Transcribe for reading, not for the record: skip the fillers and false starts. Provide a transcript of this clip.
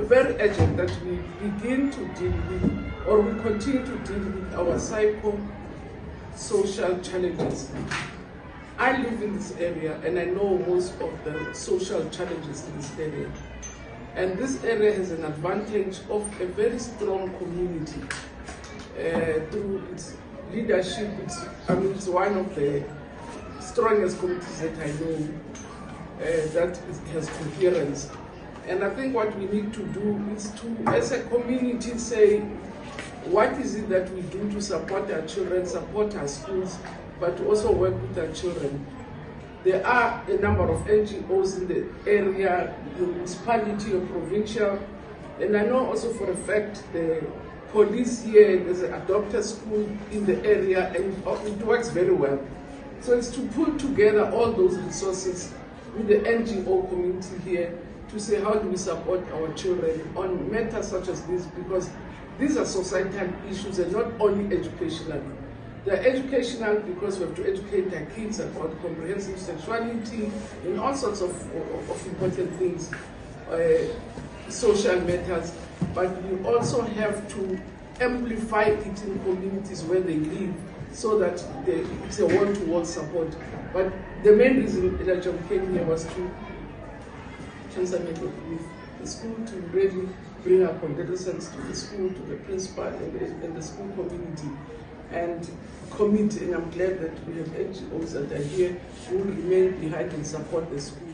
very urgent that we begin to deal with, or we continue to deal with our psycho-social challenges. I live in this area and I know most of the social challenges in this area. And this area has an advantage of a very strong community. Through its leadership, it's one of the strongest communities that I know that has coherence. And I think what we need to do is to, as a community, say, what is it that we do to support our children, support our schools, but to also work with our children. There are a number of NGOs in the area, the municipality or provincial, and I know also for a fact the police here, there's a doctor school in the area, and it works very well. So it's to pull together all those resources with the NGO community here to say how do we support our children on matters such as this, because these are societal issues and not only educational. They're educational because we have to educate our kids about comprehensive sexuality and all sorts of important things, social matters, but we also have to amplify it in communities where they live so that it's a one-to-one support. But the main reason Elijah came here was to transmit with the school, to really bring our condolences to the school, to the principal and the school community, and commit, and I'm glad that we have NGOs that are here who will remain behind and support the school.